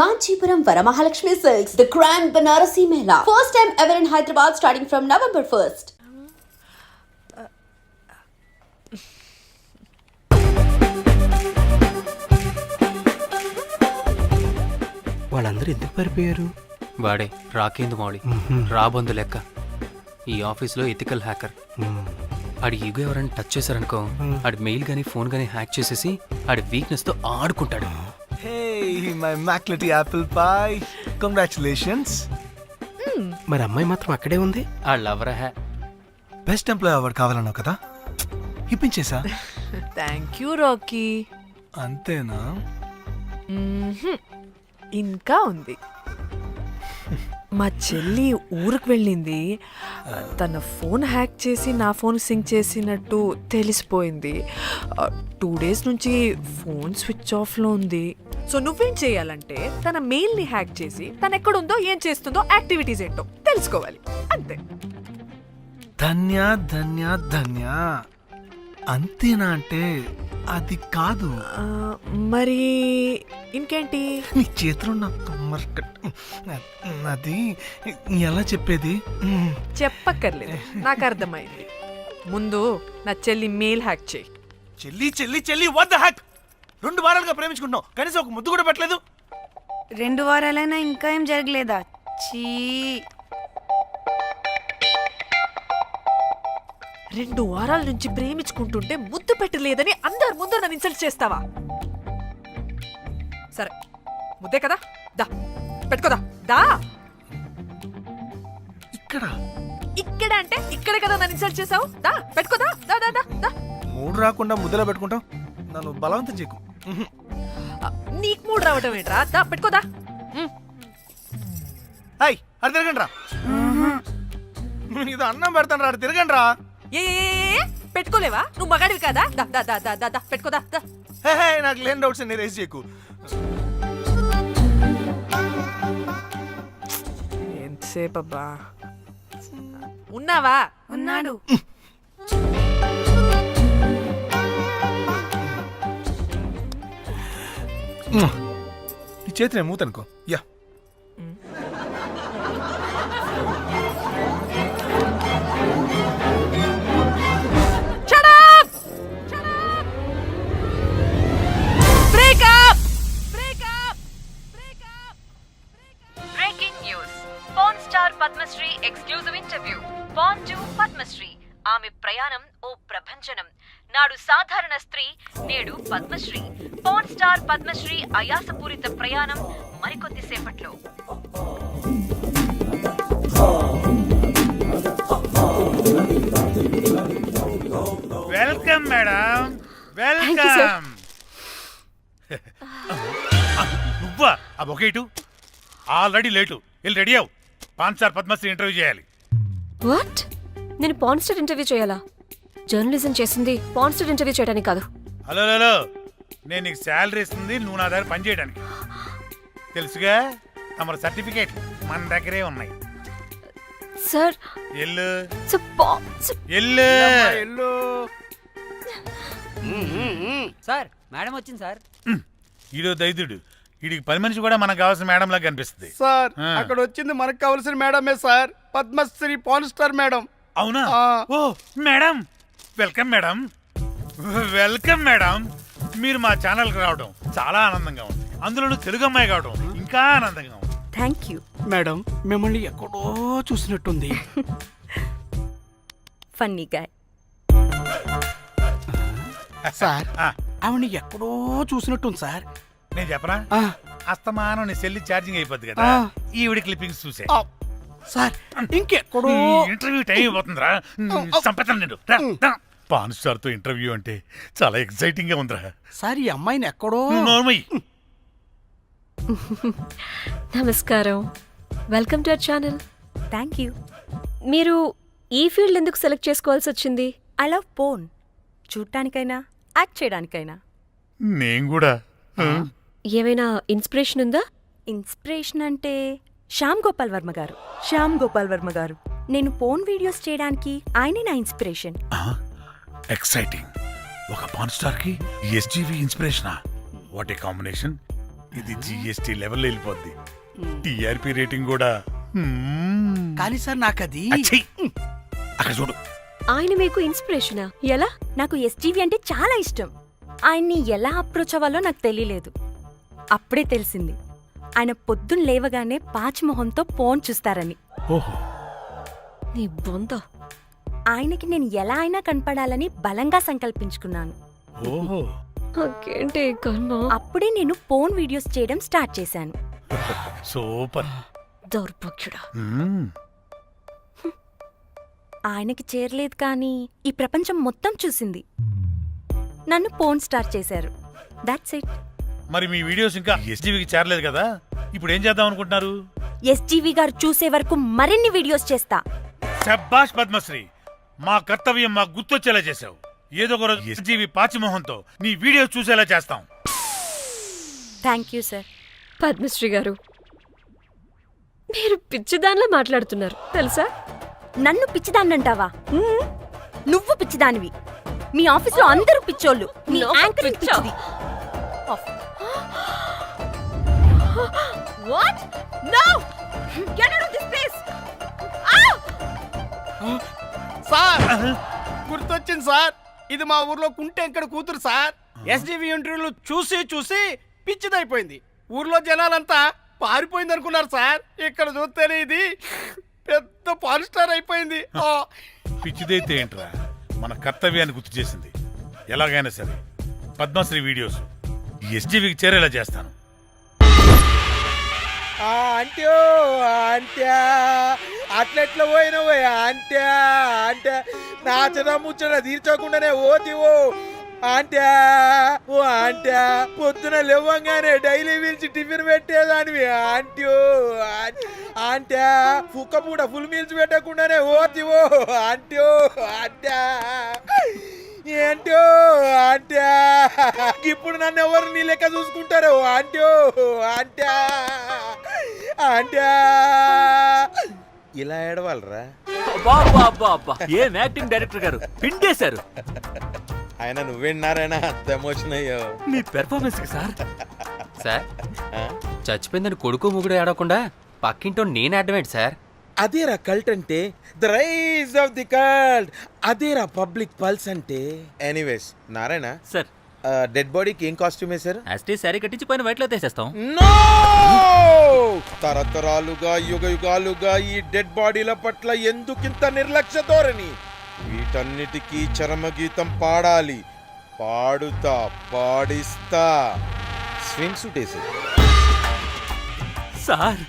Kanchipuram Varamahalakshmi Silks, the Grand Banarasi Mela. First time ever in Hyderabad starting from November 1st. వాళ్ళందరూ ఎందుకు పారిపోయారు? వాడే రాకేందు మౌళి రాబొందు లెక్క ఈ ఆఫీస్లో ఎథికల్ హ్యాకర్. ఆడి ఈగో ఎవరైనా టచ్ చేశారనుకో ఆడి మెయిల్ గానీ ఫోన్ గానీ హ్యాక్ చేసేసి ఆడి వీక్నెస్ తో ఆడుకుంటాడు. Hey, my McLetty apple pie. Congratulations. మరి అమ్మాయి మాత్రం అక్కడే ఉంది. ఆ లవర్ హ్యా బెస్ట్ ఎంప్లాయ్ అవార్డు కావాలన్నావు కదా, ఇప్పించేసా. Thank you Rocky. అంతేనా? ఇంకా ఉంది. మా చెల్లి ఊరికి వెళ్ళింది. తన ఫోన్ హ్యాక్ చేసి నా ఫోన్ సింక్ చేసినట్టు తెలిసిపోయింది. 2 days నుంచి ఫోన్ స్విచ్ ఆఫ్లో ఉంది. సో నువ్వేం చేయాలంటే తన మెయిల్ని హ్యాక్ చేసి తను ఎక్కడుందో ఏం చేస్తుందో యాక్టివిటీస్ ఏంటో తెలుసుకోవాలి అంతే. ధన్య ధన్య ధన్య. అంతేనా అంటే అది కాదు. మరి ఇంకేంటి? నీ చేతిలో నాకు అది ఎలా చెప్పేది? చెప్పక్కర్లేదు, నాకు అర్థమైంది. ముందు నా చెల్లి మెయిల్ హ్యాక్ చేయి. చెల్లి చెల్లి చెల్లి వాట్ ద హ్యాక్? 2 వారాలుగా ప్రేమించుకుంటున్నావు, కనీసం ఒక ముద్దు కూడా పెట్టలేదు. 2 వారాలైనా ఇంకా ఏం జరగలేదా? చీ. 2 వారాల నుంచి ప్రేమించుకుంటుంటే ముద్దు పెట్టలేదని అందరి ముందు నన్ను ఇన్సల్ట్ చేస్తావా? సరే ముద్దే కదా, దా పెట్టుకోదా. దా ఇక్కడ ఇక్కడ అంటే ఇక్కడే కదా నన్ను ఇన్సల్ట్ చేసావు. దా పెట్టుకోదా. దా దా దా దా. మూడు రాకుండా ముద్దలో పెట్టుకుంటావు, నన్ను బలవంతం చేయకు. నీకు మూడు రావటం ఏంట్రా? దా పెట్టుకోదా. హాయ్, అది తిరగండి రా. ఇది అన్నం పెడతాను రా, తిరగండి రా. ఏ పెట్టుకోలేవా? నువ్వు మగాడివి కదా. దా దా దా దా దా పెట్టుకోదా. దా. హే, నాకు లేని డౌట్స్ అన్ని రేస్ చేయకు. ఎంతసేపు అబ్బా ఉన్నావా? ఉన్నాడు. నీ చేతి నేను మూతనుకో. Yeah Breaking news. Porn star Padmasree exclusive interview. Porn to Padmasree. ఆమె ప్రయాణం ఓ ప్రభంజనం. నాడు సాధారణ స్త్రీ, నేడు పద్మశ్రీ. పోర్న్ స్టార్ పద్మశ్రీ అయాసపూరిత ప్రయాణం మరికొద్ది సేపట్లో. Welcome madam, welcome. నువ్వా? ఆ బొకేటు ఆల్రెడీ లేటు. వెళ్ళి రెడీ అవు, పాన్ స్టార్ పద్మశ్రీ ఇంటర్వ్యూ చేయాలి. వాట్? నేను పాన్ స్టార్ ఇంటర్వ్యూ చేయాలా? జర్నలిజం చేసింది పాన్ స్టార్ ఇంటర్వ్యూ చేయడానికి కాదు. హలో హలో, నేను నీకు శాలరీ ఇస్తుంది నువ్వు నా దగ్గర పని చేయడానికి. తెలుసుగా, తమ సర్టిఫికేట్లు మన దగ్గరే ఉన్నాయి. సార్ ఎల్లు ఎల్లు. ఎల్లు. సార్ మేడం వచ్చింది సార్. ఈడో దైదుడు, వీడికి పని మనిషి కూడా మనకు కావాల్సిన మేడం లాగా కనిపిస్తుంది. సార్ అక్కడ వచ్చింది మనకు కావాల్సిన మేడమే sir, Padmashri porn star madam. అవునా? ఓ madam, welcome madam, welcome madam. మీరు మా ఛానల్కి రావడం చాలా ఆనందంగా ఉంది, అందులోనూ తెలుగు అమ్మాయి కావడం ఇంకా ఆనందంగా ఉంది. థ్యాంక్ యూ మేడం, మిమ్మల్ని ఎక్కడో చూసినట్టుంది. Funny guy. సార్ ఆవిడ ఎక్కడో చూసినట్టుంది సార్. నేను చెప్పనా? అస్తమానం నీ సెల్లి ఛార్జింగ్ అయిపోద్ది కదా, ఈవిడ క్లిప్పింగ్స్ చూసే. సార్ ఇంకెక్కడో ఇంటర్వ్యూ టైం అయిపోతుందిరా, సంపేతం నేను. పాన్ స్టార్ తో ఇంటర్వ్యూ అంటే చాలా ఎక్సైటింగ్ గా ఉందిరా. సార్ ఈ అమ్మాయిని ఎక్కడో. నమస్కారం, welcome to our channel. Thank you. మీరు ఈ ఫీల్డ్ ఎందుకు సెలెక్ట్ చేసుకోవాల్సి వచ్చింది? I love porn. చూడటానికైనా యాక్ట్ చేయడానికైనా. నేను కూడా. ఏమైనా ఇన్స్పిరేషన్ ఉందా? ఇన్స్పిరేషన్ అంటే శ్యామ్ గోపాల్ వర్మ గారు. నేను పోన్ వీడియోస్ చేయడానికి ఆయనే నా ఇన్స్పిరేషన్. ఎక్సైటింగ్. ఒక పాన్ స్టార్ కి ఎస్జీవి ఇన్స్పిరేషనా? What a combination. ఇది జిఎస్టీ లెవెల్ వెళ్ళిపోద్ది. టిఆర్పి రేటింగ్ కూడా కానీ సార్ నాకు అది అచ్చీ! అక్కడ చూడు. ఆయన మీకు ఇన్స్పిరేషనా? ఎలా? నాకు ఎస్టీవీ అంటే చాలా ఇష్టం. ఆయన్ని ఎలా అప్రోచ్ అవ్వాలో నాకు తెలియలేదు. అప్పుడే తెలిసింది ఆయన పొద్దున్న లేవగానే పాచిమొహంతో ఫోన్ చూస్తారని. ఓహో, నీ బొంద. ఆయనకి నేను ఎలా అయినా కనపడాలని బలంగా సంకల్పించుకున్నాను. ఓహో. నాకేంటి ఈ కర్మ? అప్పుడే నేను ఫోన్ వీడియోస్ చేయడం స్టార్ట్ చేశాను. సూపర్. దౌర్భాగ్యుడా. ఆయనకి చేరలేదు కానీ ఈ ప్రపంచం మొత్తం చూసింది. నన్ను ఫోన్ స్టార్ట్ చేశారు. That's it. మరి మీ వీడియోస్ ఇంకా ఎస్జీవికి చేరలేదు కదా, ఇప్పుడు ఏం చేద్దాం అనుకుంటున్నారు? ఎస్జీవి గారు చూసే వరకు మరిన్ని వీడియోస్ చేస్తా. శబ్బాష్ పద్మశ్రీ, మా కర్తవ్యం మాకు గుర్తొచ్చేలా చేసావు. ఏదో ఒక రోజు ఎస్జీవి పాచిమోహంతో నీ వీడియోస్ చూసేలా చేస్తాం. Thank you sir. పద్మశ్రీ గారు, మీరు పిచ్చిదానిలా మాట్లాడుతున్నారు తెలుసా? నన్ను పిచ్చిదాన్నంటావా? నువ్వు పిచ్చిదానివి. మీ ఆఫీస్లో అందరూ పిచ్చోళ్ళు. నీ నాకు యాంకరింగ్ పిచ్చా? పిచ్చిది. What? No! Get out of this place! Sir గుర్తొచ్చింది సార్, ఇది మా ఊర్లో కుంటెంకడ కూతురు సార్. ఎస్జీవి ఇంటర్వ్యూలు చూసి చూసి పిచ్చిదైపోయింది. ఊర్లో జనాలంతా పారిపోయింది అనుకున్నారు సార్. ఇక్కడ చూస్తేనే ఇది పెద్ద పాన్ స్టార్ అయిపోయింది. పిచ్చిదైతే ఏంట్రా, మన కర్తవ్యాన్ని గుర్తు చేసింది. ఎలాగైనా సరే పద్మశ్రీ వీడియోస్ ఎస్జీవికి చేరేలా చేస్తాను. అంట్యో అంట్యా అట్లెట్లా పోయినవో అంట్యా అంటే నాచన ముచ్చట తీర్చకుండానే ఓతివో అంట్యా. ఓ అంట్యా, పొద్దున లేవంగానే డైలీ పిలిచి టిఫిన్ పెట్టేదానివి అంట్యో అంట్యా. కుక్క పూట ఫుల్ మీల్స్ పెట్టకుండానే ఓతివో అంట్యో అంట్యా. ఏంటో అంట్యా, ఇప్పుడు నన్ను ఎవరు నీ లెక్క చూసుకుంటారు అంట్యో అంట్యా అంట్యా. ఇలా ఏడవాలరా? ఏం యాక్టింగ్ డైరెక్టర్ గారు పిండేశారు. ఆయన నువ్వేనారాయణ అంత ఎమోషన్ అయ్యో మీ పెర్ఫార్మెన్స్ కి సార్. సార్, చచ్చిపోయిందని కొడుకు ముగుడు ఏడవకుండా పక్కింటో నేను అడ్డమేంటి సార్? అదేరా కల్ట్ అంటే, the rise of the cult. అదేరా పబ్లిక్ పల్స్ అంటే. ఎనీవేస్ నారాయణ సార్, డెడ్ బాడీకి ఏం కాస్ట్యూమ్ వేశారు? యాస్టీ శారీ కట్టించి పైన వైట్లో తీసేస్తాం. నో! తరతరాలుగా యుగ యుగాలుగా ఈ డెడ్ బాడీల పట్ల ఎందుకింత నిర్లక్ష్య ధోరణి? వీటన్నిటికీ చరమగీతం పాడాలి. పాడుతా, పాడిస్తా. స్విమ్ సూట్ వేసి సార్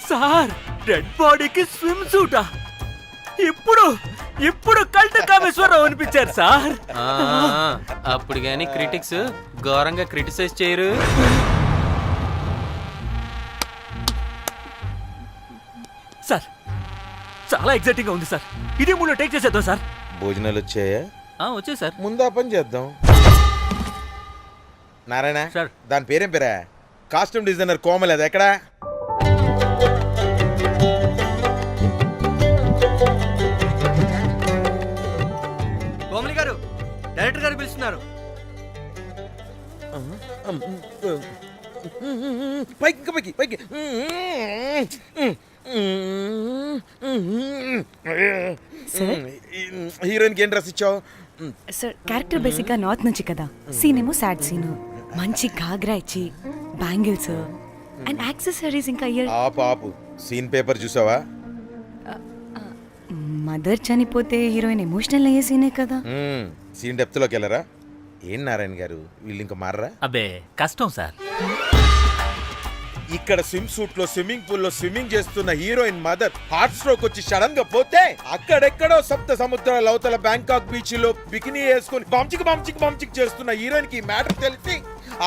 సార్, డెడ్ బాడీకి స్విమ్ సూటా? ఇప్పుడు కల్ట్ కామేశ్వరరావు అనిపించారు సార్. అప్పుడు గాని క్రిటిక్స్ ఘోరంగా క్రిటిసైజ్ చేయరు. సార్, చాలా ఎగ్జైటింగ్ గా ఉంది సార్. ఇదే మూడు టేక్ చేసేద్దాం సార్. భోజనాలు వచ్చాయా? వచ్చే సార్. ముందు ఆ పని చేద్దాం. నారాయణ సార్. దాని పేరేం పేరా? కాస్ట్యూమ్ డిజైనర్ కోమల్, అది ఎక్కడా? కోమలి గారు, డైరెక్టర్ గారు పిలుస్తున్నారు. పైకి ఇంకా పైకి పైకి. హీరోయిన్కి ఏం డ్రెస్ ఇచ్చావు? సార్, క్యారెక్టర్ బేసిక్ గా నార్త్ నుంచి కదా. సీన్ ఏమో సాడ్ సీన్. మంచి ఘాగ్రా ఇచ్చి బ్యాంగిల్స్ అండ్ యాక్సెసరీస్ ఇంకా ఇయర్. ఆపు సీన్ పేపర్ చూసావా? మదర్ చనిపోతే హీరోయిన్ ఎమోషనల్ అయ్యే సీనే కదా. సీన్ డెప్త్ లోకి వెళ్ళరా? ఏం నారాయణ గారు, వీళ్ళు ఇంకా మారరా? అబ్బే కష్టం సార్. ఇక్కడ స్విమ్ సూట్ లో స్విమ్మింగ్ పూల్ లో స్విమ్మింగ్ చేస్తున్న హీరోయిన్ మదర్ హార్ట్ స్ట్రోక్ వచ్చి సడన్ గా పోతే, అక్కడెక్కడో సప్త సముద్రాల అవతల బ్యాంకాక్ బీచ్ లో బికినీ వేసుకుని బంచిక్ చేస్తున్న హీరోయిన్ కి మ్యాటర్ తెలిసి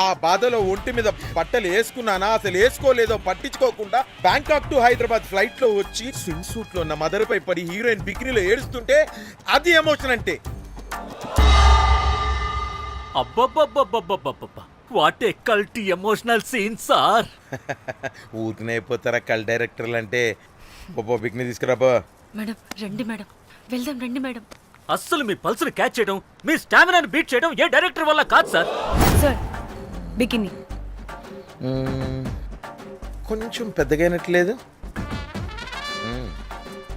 ఆ బాధలో ఒంటి మీద బట్టలు వేసుకున్నానా అసలు వేసుకోలేదో పట్టించుకోకుండా బ్యాంకాక్ టు హైదరాబాద్ ఫ్లైట్ లో వచ్చి స్విమ్ సూట్ లో ఉన్న మదర్ పై పడి హీరోయిన్ బికినీలో ఏడుస్తుంటే అది ఎమోషన్ అంటే. అబ్బబ్బబ్బబ్బబ్బబ్బబ్బ, what a cult emotional scene sir. ఊరికనే అయిపోతారా కల్ డైరెక్టర్లు అంటే? బికినీ తీసుకురాబో. మేడం రండి మేడం, వెళ్దాం రండి మేడం. అస్సలు మీ పల్స్ని క్యాచ్ చేయడం, మీ స్టామినాని బీట్ చేయడం ఏ డైరెక్టర్ వల్ల కాదు సార్. సార్, బికినీ కొంచెం పెద్దగైనట్లేదు.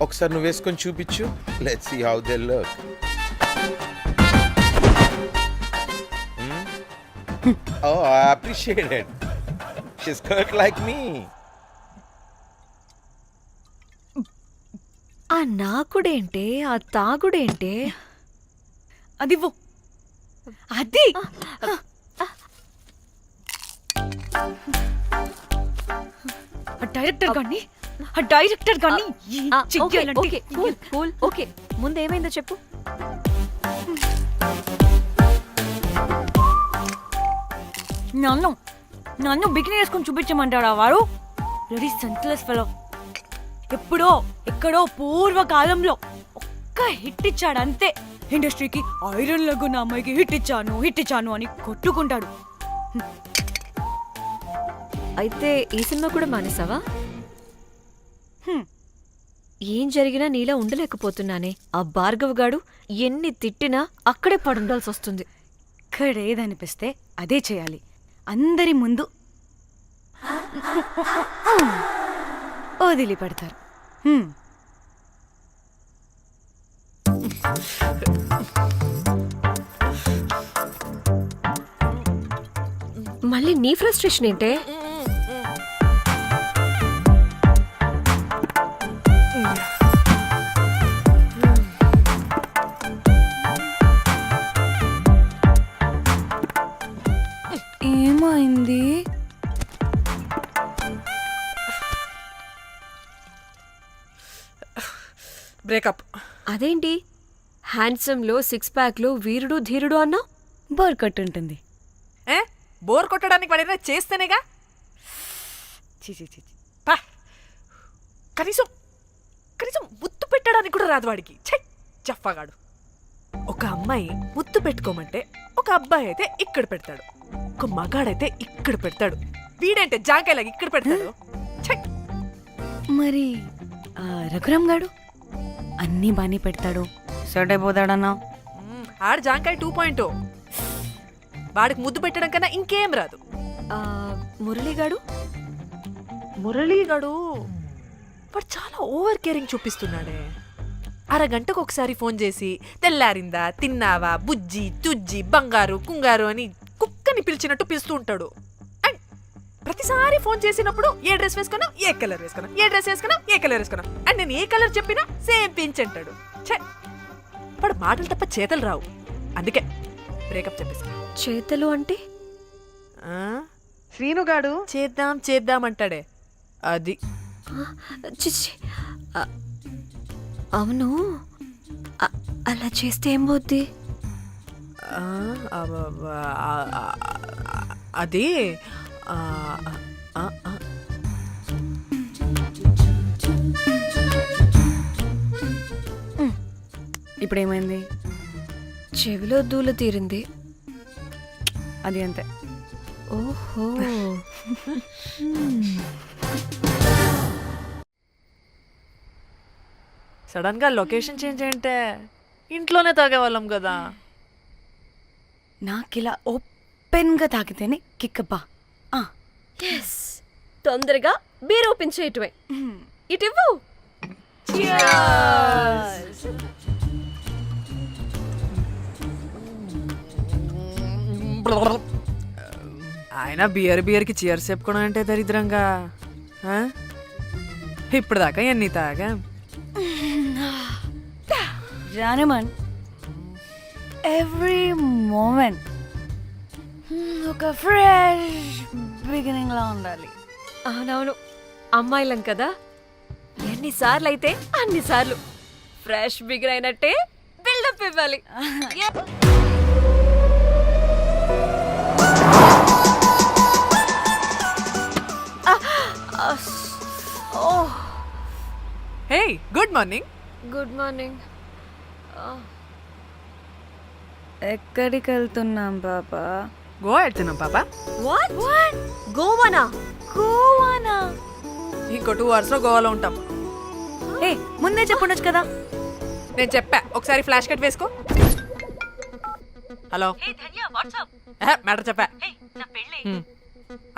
ఒకసారి నువ్వు వేసుకొని చూపించు. Let's see how they look. Oh, I appreciate it. She's cut like me. ఆ నాకుడేంటే ఆ తాగుడేంటే అదివ్వు అది డైరెక్టర్ గాని okay okay cool cool okay ముందు ఏమైందో చెప్పు. నన్ను బికినీ వేసుకొని చూపించమంటాడా వాడు? Ready senseless fellow. ఎప్పుడో ఎక్కడో పూర్వకాలంలో ఒక్క హిట్ ఇచ్చాడు అంతే. ఇండస్ట్రీకి ఐరన్ లెగ్ ఉన్న అమ్మాయికి హిట్ ఇచ్చాను అని కొట్టుకుంటాడు. అయితే ఈ సినిమా కూడా మానేసావా? ఏం జరిగినా నీలా ఉండలేకపోతున్నానే. ఆ భార్గవ్ గాడు ఎన్ని తిట్టినా అక్కడే పడుండాల్సి వస్తుంది. ఇక్కడేదనిపిస్తే అదే చేయాలి. అందరి ముందు వదిలిపెడతారు. మళ్ళీ నీ ఫ్రస్ట్రేషన్ ఏంటే? ఏమైంది? బ్రేకప్. అదేంటి హ్యాండ్సమ్ లో సిక్స్ ప్యాక్ లో వీరుడు ధీరుడు అన్నా? బోర్ కట్ ఉంటుంది. బోర్ కొట్టడానికి వాడైనా చేస్తేనేగా. పా. కనీసం ముద్దు పెట్టడానికి కూడా రాదు వాడికి. జఫాగాడు. ఒక అమ్మాయి ముద్దు పెట్టుకోమంటే ఒక అబ్బాయి అయితే ఇక్కడ పెడతాడు, ఒక మగాడైతే ఇక్కడ పెడతాడు. వీడంటే జాంకాయలాగా ఇక్కడ పెడతాడు. మరి రఘురామ్ గాడు అన్నీ బానే పెడతాడు, సెట్ అయిపోతాడన్నా. ఆడు జాంకాయ 2.0. వాడికి ముద్దు పెట్టడం కన్నా ఇంకేం రాదు. మురళీగాడు వాడు చాలా ఓవర్ కేరింగ్ చూపిస్తున్నాడే. అరగంటకు ఒకసారి ఫోన్ చేసి తెల్లారిందా, తిన్నావా, బుజ్జి, తుజ్జి, బంగారు, కుంగారు అని కుక్కని పిలిచినట్టు పిలుస్తూ ఉంటాడు. అండ్ ప్రతిసారి ఫోన్ చేసినప్పుడు ఏ డ్రెస్ వేసుకున్నావు, ఏ కలర్ వేసుకున్నావు, ఏ డ్రెస్ వేసుకున్నావు, ఏ కలర్ వేసుకున్నావు అండ్ నేను ఏ కలర్ చెప్పినా సేమ్ పించ్ అంటాడు. వాడు మాటలు తప్ప చేతలు రావు. అందుకే బ్రేకప్ చెప్పేసి. చేతలు అంటే శ్రీనుగాడు చేద్దాం అంటాడే అది. చిచ్చి. అవును, అలా చేస్తే ఏం పోద్ది? అది ఇప్పుడేమైంది? చెవిలో దూల తీరింది. అది అంతే. ఓహో. సడన్ గా లొకేషన్ చేంజ్ అంటే ఇంట్లోనే తాగేవాళ్ళం కదా. నాకిలా ఓపెన్ గా తాగితేనే కిక్కబ్బా. తొందరగా బీర్ ఓపెన్ చేయటమే. ఇటివ్వు. ఆయన బియర్కి చీర్స్ చెప్పుకోవడం అంటే దరిద్రంగా. ఇప్పుడు దాకా ఎన్ని తాగా జానమన్. ఎవ్రీ మూమెంట్ ఒక ఫ్రెష్ బిగినింగ్ లా ఉండాలి. అవునవును, అమ్మాయిలం కదా, ఎన్నిసార్లు అయితే అన్నిసార్లు ఫ్రెష్ బిగిన్ అయినట్టే బిల్డప్ ఇవ్వాలి. హే, గుడ్ మార్నింగ్. Good morning. ఎక్కడికి వెళ్తున్నాం పాపా? గోవా వెళ్తున్నాం పాపా. వాట్? గోవానా? ఇంకో 2 hours లో గోవాలో ఉంటాం. ఏ ముందే చెప్పుండొచ్చు కదా. నేను చెప్పా, ఒకసారి ఫ్లాష్ కట్ వేసుకో. హలో, మ్యాటర్ చెప్పా.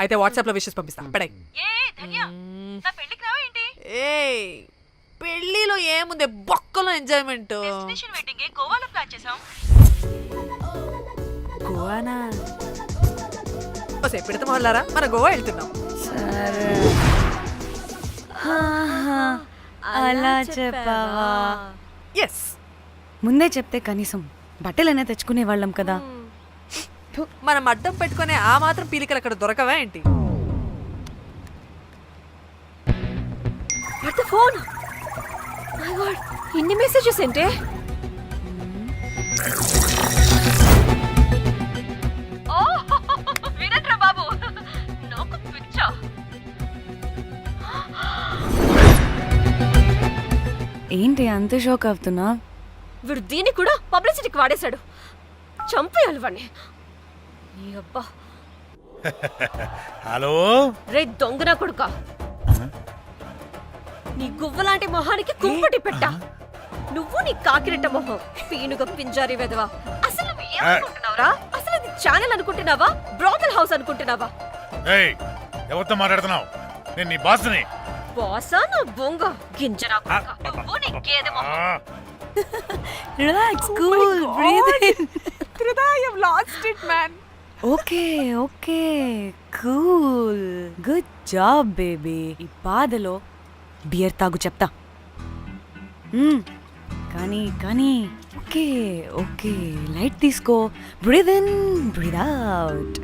అయితే వాట్సాప్లో విషెస్ పంపిస్తా పడాయి. ధన్య నా పెళ్ళికి రావా ఏంటి? ఏ పెళ్ళిలో ఏముంది బొక్కలో ఎంజాయ్మెంట్. డెస్టినేషన్ వెడ్డింగ్ గోవాలో ప్లాన్ చేసాం. గోవానా? ఓసే పెడతాం వాళ్ళారా, మన గోవా వెళ్తున్నాం. సరే అలా చెప్పావా? ఎస్, ముందే చెప్తే కనీసం బట్టలైనా తెచ్చుకునే వాళ్ళం కదా. మనం అడ్డం పెట్టుకునే ఆ మాత్రం పీలికలు అక్కడ దొరకవా ఏంటి? What the phone? My God, ఇన్ని మెసేజెస్ ఏంటే? ఓ వినట్రా బాబు, నాకు పిచ్చా. ఏంటి అంత షోక్ అవుతున్నా? వీడు దీన్ని కూడా పబ్లిసిటీకి వాడేశాడు. చంపేయాలి వాడిని. నీ అబ్బా. హలో రే దొంగనా కొడుకా, నీ గువ్వలాంటి మొహానికి కుంపటి పెట్ట. నువ్వు నీ కాకిరెట్ట మొహం, పీనుగ పింజారి వెదవా. అసలు నువ్వు ఏమనుకుంటున్నావురా? అసలు ఇది ఛానల్ అనుకుంటున్నావా, బ్రోకల్ హౌస్ అనుకుంటున్నావా? ఏయ్, ఎవరితో మాట్లాడుతున్నావు? నేను నీ బాస్ని. బాసా నా బొంగ గింజరా కొడుకా. నువ్వు నీ గేదె మొహం. Relax, cool, breathe in. I have lost it, man. Okay okay, cool, good job baby. ఈ బాధలో బియర్ తాగు చెప్తా. కానీ కానీ ఓకే ఓకే, లైట్ తీసుకో. Breathe in, breathe out.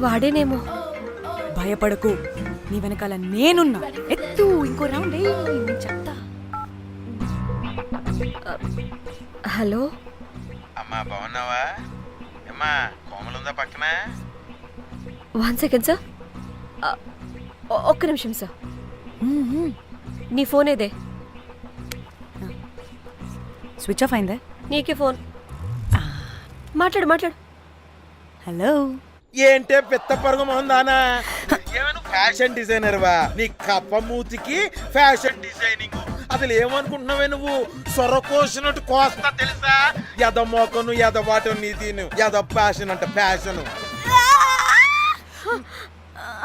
వాడేనేమో. భయపడకు, నీ వెనకాల నేనున్నా. ఎత్తు, ఇంకో రౌండ్ నేను చెప్తా. హలో అమ్మా బాగున్నావా? అమ్మా కోమలుందా పక్కన? 1 సెకండ్ సార్. ఒక్క నిమిషం సార్. నీ ఫోన్ ఏదే? స్విచ్ ఆఫ్ అయిందే. నీకే ఫోన్. మాట్లాడు మాట్లాడు. హలో, ఏంటే పెద్ద పరుగు మొహందానా? ఏమను ఫ్యాషన్ డిజైనర్ వా? నీ కప్ప మూతికి ఫ్యాషన్ డిజైనింగ్. అసలు ఏమనుకుంటున్నావే నువ్వు? సొరకోసినట్టు కోస్తా తెలుసా? ఎద మోకను ఎద వాటను నీ దీని ఎద ఫ్యాషన్ అంట ఫ్యాషన్.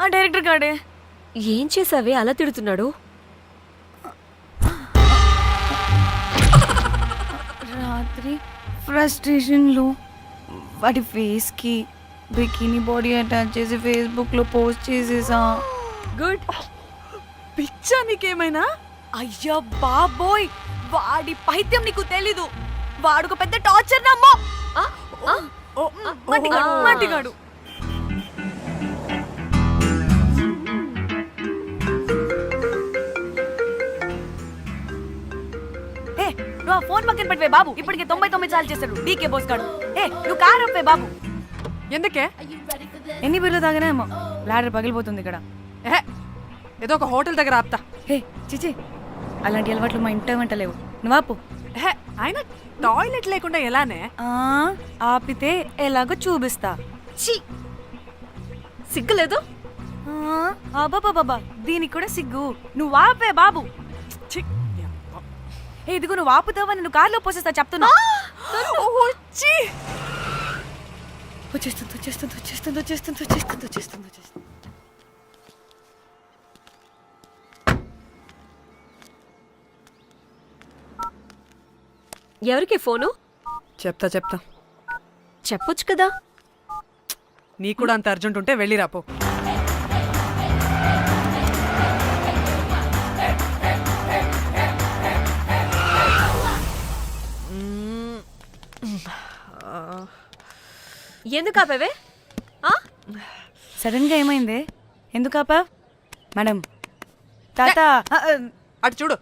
ఆ డైరెక్టర్ గాడే ఏం చేసావే అలా తిడుతున్నాడు? రాత్రి ఫ్రస్ట్రేషన్లో వాడి ఫేస్కి బికినీ బాడీ అటాచ్ చేసి ఫేస్బుక్లో పోస్ట్ చేసేసా. గుడ్. పిచ్చా నీకేమైనా? అయ్యా బాబోయ్, వాడి పైత్యం నీకు తెలీదు. వాడు పెద్ద టార్చర్ నమ్మో. మంటిగాడు. నువ్వు ఆ ఫోన్ పక్కన పెట్టవే బాబు. ఇప్పటికే 99 సార్లు చేస్తాడు డీకే బోస్ గాడు. నువ్వు కారు అప్పే బాబు. ఎందుకే? ఎన్ని బిర్లు తాగినాయేమో, లాడర్ పగిలిపోతుంది ఇక్కడ. ఏదో ఒక హోటల్ దగ్గర ఆపుతా. చిచి, అలాంటి అలవాట్లు మా ఇంట వెంట లేవు. నువ్వు ఆపు. ఆయన టాయిలెట్ లేకుండా ఎలానే? ఆపితే ఎలాగో చూపిస్తా. ఛీ, సిగ్గులేదు? బాబా, దీనికి కూడా సిగ్గు. నువ్వు ఆపే బాబు. ఇదిగో నువ్వు ఆపుతావా, నేను కార్లో పోసేస్తా చెప్తున్నా. వచ్చేస్తుంది. ఎవరికి ఫోను? చెప్తా చెప్పొచ్చు కదా. నీకు కూడా అంత అర్జెంట్ ఉంటే వెళ్ళి రాపో. ఎందుకు ఆపేవే? సడన్ గా ఏమైంది? ఎందుకు ఆపా? మేడం, తాత అటు చూడు.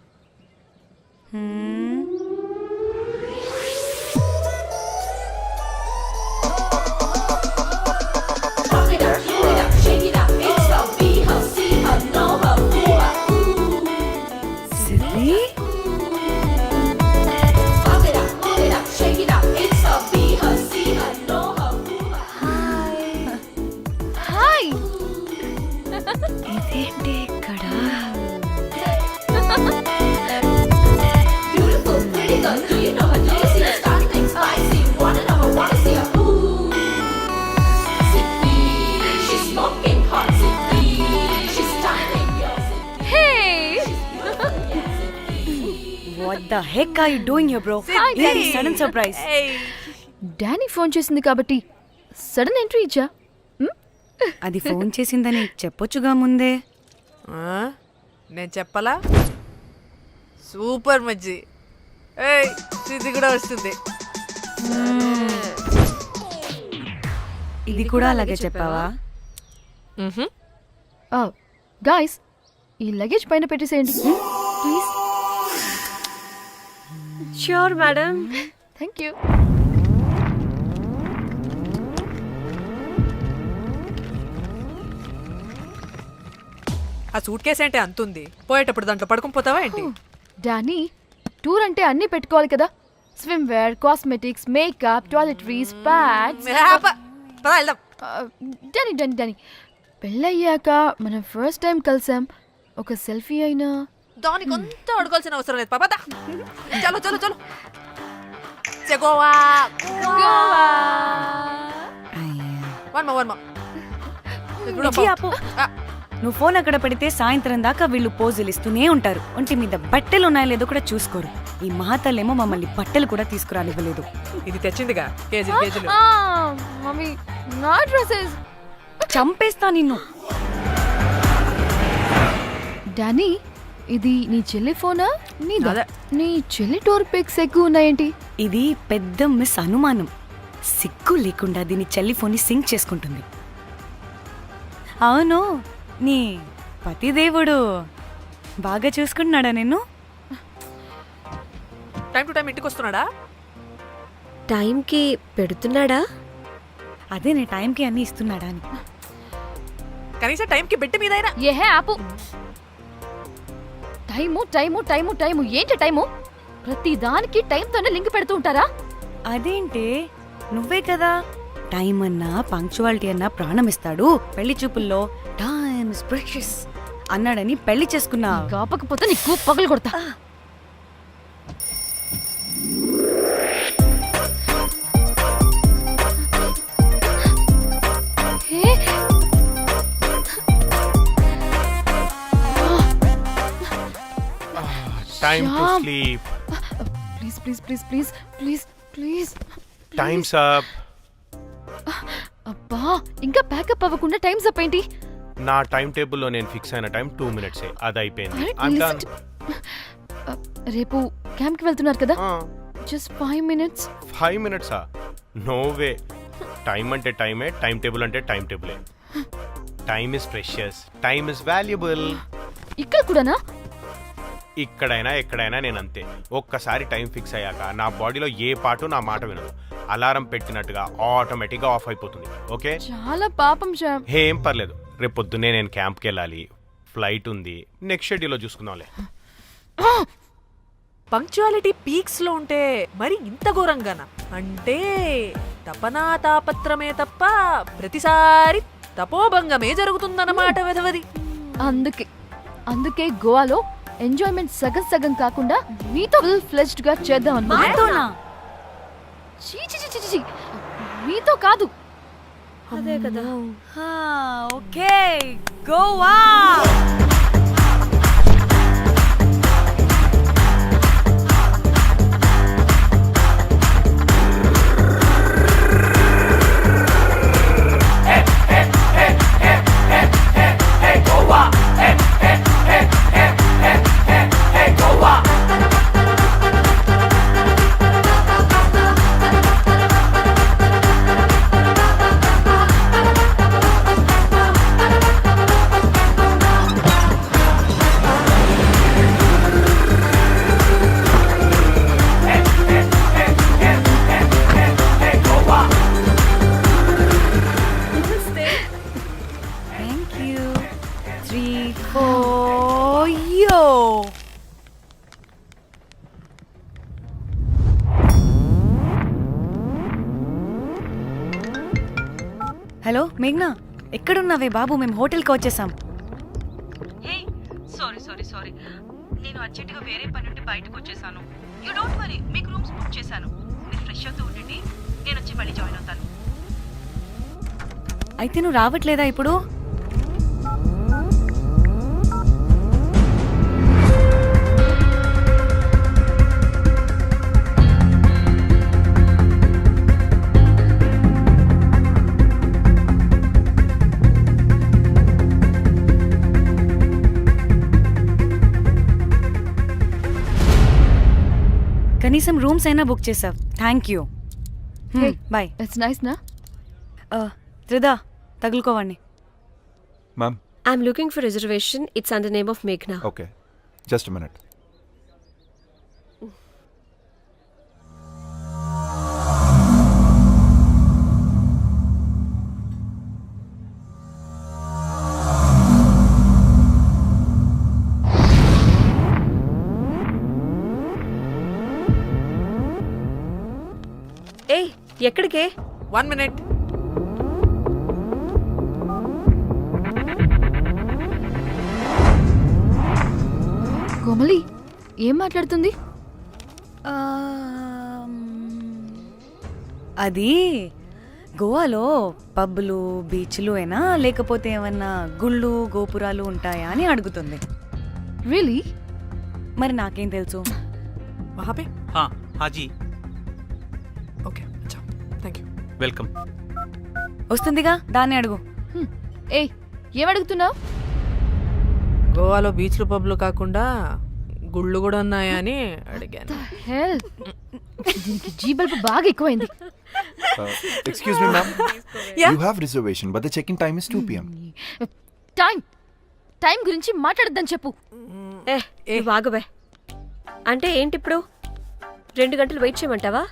ఇదేంటి ఇక్కడ? What the heck are you doing here bro? ఇది సడన్ సర్ప్రైజ్. డానీ ఫోన్ చేసింది కాబట్టి సడన్ ఎంట్రీ ఇచ్చా. అది ఫోన్ చేసిందని చెప్పొచ్చుగా ముందే. నేను చెప్పలా? సూపర్ మజ్జి. ఏయ్ సిద్ధి కూడా వస్తుంది. ఇది కూడా అలాగే చెప్పావా? గాయ్స్ ఈ లగేజ్ పైన పెట్టేసేయండి please. Sure madam. Thank you. ఆ సూట్ కేసు అంటే అంతుంది, పోయేటప్పుడు దాంట్లో పడుకుని పోతావా ఏంటి? డానీ టూర్ అంటే అన్నీ పెట్టుకోవాలి కదా. Swimwear, cosmetics, makeup, toiletries, pads. పద వెళ్దాం. డానీ డానీ డానీ పెళ్ళయ్యాక మనం ఫస్ట్ టైం కలిసాం, ఒక సెల్ఫీ అయినా. దానికి కొంత అడగాల్సిన అవసరం లేదు పాపా. చలో చలో చలో. గోవా వర్మ నువ్వు ఫోన్ అక్కడ పెడితే సాయంత్రం దాకా వీళ్ళు పోజులు ఇస్తూనే ఉంటారు. ఒంటి మీద బట్టలు ఉన్నాయో లేదో కూడా చూసుకోరు. ఈ మహాతల్లేమో మమ్మల్ని బట్టలు కూడా తీసుకురానివ్వలేదు. ఇది తెచ్చిందిగా కేజీలు కేజీలు. మమ్మీ నా డ్రెస్సెస్. చంపేస్తా నిన్ను. డానీ ఇది నీ చెల్లి ఫోనా నీదా? నీ చెల్లి టూర్ పిక్స్ ఎక్కువ ఉన్నాయేంటి? ఇది పెద్ద మిస్ అనుమానం. సిగ్గు లేకుండా దీని చెల్లి ఫోన్ని సింక్ చేసుకుంటుంది. అవును, నీ పతిదేవుడు బాగా చూసుకుంటున్నాడా నిన్ను? టైం టు టైం ఇంటికి వస్తున్నాడా? టైంకి పెడుతున్నాడా? అదే నే టైంకి అన్ని ఇస్తున్నాడా అని. కనీసం టైంకి బిడ్డ మీదైనా. ఏహే ఆపు. టైము టైము టైము టైము ఏంటి టైము? ప్రతి దానికి టైంతోనే లింక్ పెడుతూ ఉంటారా? అదేంటే నువ్వే కదా టైం అన్నా పంక్చువాలిటీ అన్నా ప్రాణం ఇస్తాడు, పెళ్లి చూపుల్లో టైమ్ ఇస్ ప్రెషియస్ అన్నాడని పెళ్లి చేసుకున్నా. కాపకపోతే నీకు పగలు కొడతా. Time to sleep. Please please please please please please. Times up. అబ్బా ఇంకా ప్యాకప్ అవ్వకుండా టైమ్స్ అప్ ఏంటి? నా టైం టేబుల్లో నేను ఫిక్స్ అయిన టైం 2 minutes. అది అయిపోయింది. రేపు క్యాంప్ కి వెళ్తున్నారు కదా, just 5 minutes. 5 minutes? No way. Time అంటే టైమే, టైం టేబుల్ అంటే టైం టేబులే. Time is precious, time is valuable. ఇక్కడ కూడానా? ఇక్కడైనా ఎక్కడైనా నేను అంతే. ఒక్కసారి టైం ఫిక్స్ అయ్యాక నా బాడీలో ఏ పాటు నా మాట వినదు. అలారం పెట్టినట్టుగా ఆటోమేటిక్గా ఆఫ్ అయిపోతుంది. ఓకే, చాలా పాపం శ్యామ్. ఏం పర్లేదు. రేపు పొద్దున్నే నేను క్యాంప్కి వెళ్ళాలి, ఫ్లైట్ ఉంది. నెక్స్ట్ షెడ్యూల్లో చూసుకుందాంలే. పంక్చువాలిటీ పీక్స్ లో ఉంటే మరి ఇంత ఘోరంగానా? అంటే తపనా తాపత్రమే తప్ప ప్రతిసారి తపోభంగమే జరుగుతుందన్నమాట వెధవది. అందుకే గోవాలో ఎంజాయ్మెంట్ సగం సగం కాకుండా మీతో ఫుల్ ఫ్లెజ్డ్ గా చేద్దాం అనుకున్నా. మీతో కాదు. అదే కదా. ఓకే, గోవా. హలో మేఘ్నా, ఎక్కడున్నావే బాబు? మేము హోటల్కి వచ్చేసాం. సారీ నేను అర్జెంటుగా వేరే పని నుండి బయటకు వచ్చేసాను. యూ డోంట్ వరీ, మీకు రూమ్స్ బుక్ చేశాను. మీరు ఫ్రెష్ అవుతూ ఉండండి, నేను వచ్చి మళ్ళీ జాయిన్ అవుతాను. అయితే నువ్వు రావట్లేదా ఇప్పుడు? కనీసం రూమ్స్ అయినా బుక్ చేసావు, thank you. Bye. It's nice నా? త్రిదా తగులుకోవండి. Ma'am. I'm looking for reservation. It's under name of Meghna. Okay. Just a minute. Hey, ఎక్కడికే? 1 minute. కోమలి ఏం మాట్లాడుతుంది? అది గోవాలో పబ్బులు బీచ్లు అయినా లేకపోతే ఏమన్నా గుళ్ళు గోపురాలు ఉంటాయా అని అడుగుతుంది. రియలీ? మరి నాకేం తెలుసు? वहाँ पे? हाँ हाँ जी Okay, अच्छा. Thank you. వెల్కమ్. వస్తుందిగా, దాన్ని అడుగు. ఏ ఏం అడుగుతున్నావు? గోవాలో బీచ్లు పబ్లు కాకుండా గుళ్ళు కూడా ఉన్నాయా అని అడిగాను. హెల్ దీనికి జీ బల్బ్ బాగా ఎక్కువైంది. Excuse me, ma'am. Yeah. You have reservation, but the check-in time is 2 p.m. Time గురించి మాట్లాడద్దని చెప్పు. వాగవే. అంటే ఏంటి ఇప్పుడు 2 గంటలు వెయిట్ చేయమంటావా?